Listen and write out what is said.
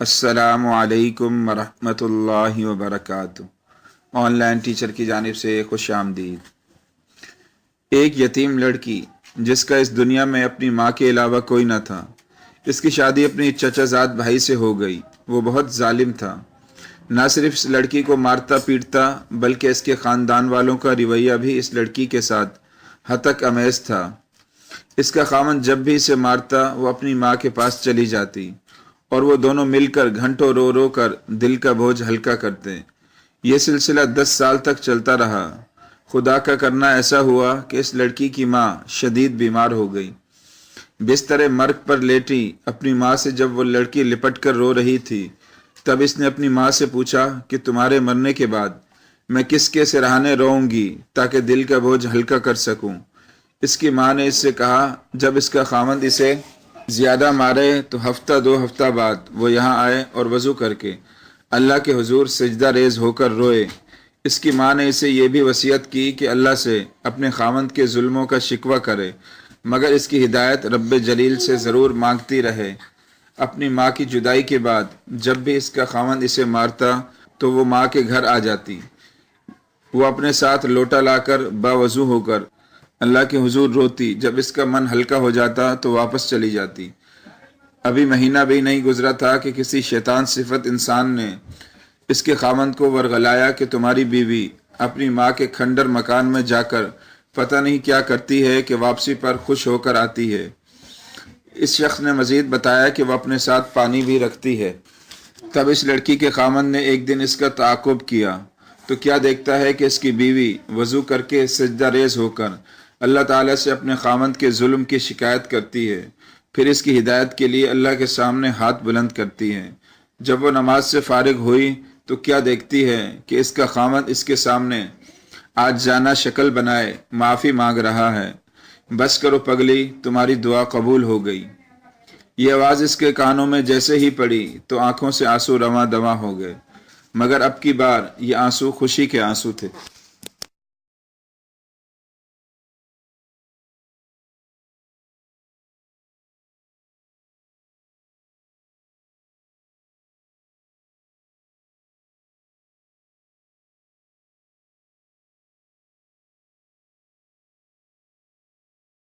السلام علیکم ورحمۃ اللہ وبرکاتہ۔ آن لائن ٹیچر کی جانب سے خوش آمدید۔ ایک یتیم لڑکی جس کا اس دنیا میں اپنی ماں کے علاوہ کوئی نہ تھا، اس کی شادی اپنی چچا زاد بھائی سے ہو گئی۔ وہ بہت ظالم تھا، نہ صرف اس لڑکی کو مارتا پیٹتا بلکہ اس کے خاندان والوں کا رویہ بھی اس لڑکی کے ساتھ ہتک امیز تھا۔ اس کا خاوند جب بھی اسے مارتا وہ اپنی ماں کے پاس چلی جاتی اور وہ دونوں مل کر گھنٹوں رو رو کر دل کا بوجھ ہلکا کرتے۔ یہ سلسلہ 10 سال تک چلتا رہا۔ خدا کا کرنا ایسا ہوا کہ اس لڑکی کی ماں شدید بیمار ہو گئی۔ بستر مرگ پر لیٹی اپنی ماں سے جب وہ لڑکی لپٹ کر رو رہی تھی، تب اس نے اپنی ماں سے پوچھا کہ تمہارے مرنے کے بعد میں کس کے سرہانے روؤں گی تاکہ دل کا بوجھ ہلکا کر سکوں۔ اس کی ماں نے اس سے کہا جب اس کا خاوند اسے زیادہ مارے تو ہفتہ 2 ہفتہ بعد وہ یہاں آئے اور وضو کر کے اللہ کے حضور سجدہ ریز ہو کر روئے۔ اس کی ماں نے اسے یہ بھی وصیت کی کہ اللہ سے اپنے خاوند کے ظلموں کا شکوہ کرے، مگر اس کی ہدایت رب جلیل سے ضرور مانگتی رہے۔ اپنی ماں کی جدائی کے بعد جب بھی اس کا خاوند اسے مارتا تو وہ ماں کے گھر آ جاتی۔ وہ اپنے ساتھ لوٹا لا کر باوضو ہو کر اللہ کے حضور روتی۔ جب اس کا من ہلکا ہو جاتا تو واپس چلی جاتی۔ ابھی مہینہ بھی نہیں گزرا تھا کہ کسی شیطان صفت انسان نے اس کے خاوند کو ورغلایا کہ تمہاری بیوی اپنی ماں کے کھنڈر مکان میں جا کر پتہ نہیں کیا کرتی ہے کہ واپسی پر خوش ہو کر آتی ہے۔ اس شخص نے مزید بتایا کہ وہ اپنے ساتھ پانی بھی رکھتی ہے۔ تب اس لڑکی کے خاوند نے ایک دن اس کا تعاقب کیا تو کیا دیکھتا ہے کہ اس کی بیوی وضو کر کے سجدہ ریز ہو کر اللہ تعالیٰ سے اپنے خاوند کے ظلم کی شکایت کرتی ہے، پھر اس کی ہدایت کے لیے اللہ کے سامنے ہاتھ بلند کرتی ہے۔ جب وہ نماز سے فارغ ہوئی تو کیا دیکھتی ہے کہ اس کا خاوند اس کے سامنے آج جانا شکل بنائے معافی مانگ رہا ہے۔ بس کرو پگلی، تمہاری دعا قبول ہو گئی۔ یہ آواز اس کے کانوں میں جیسے ہی پڑی تو آنکھوں سے آنسو رواں دواں ہو گئے، مگر اب کی بار یہ آنسو خوشی کے آنسو تھے۔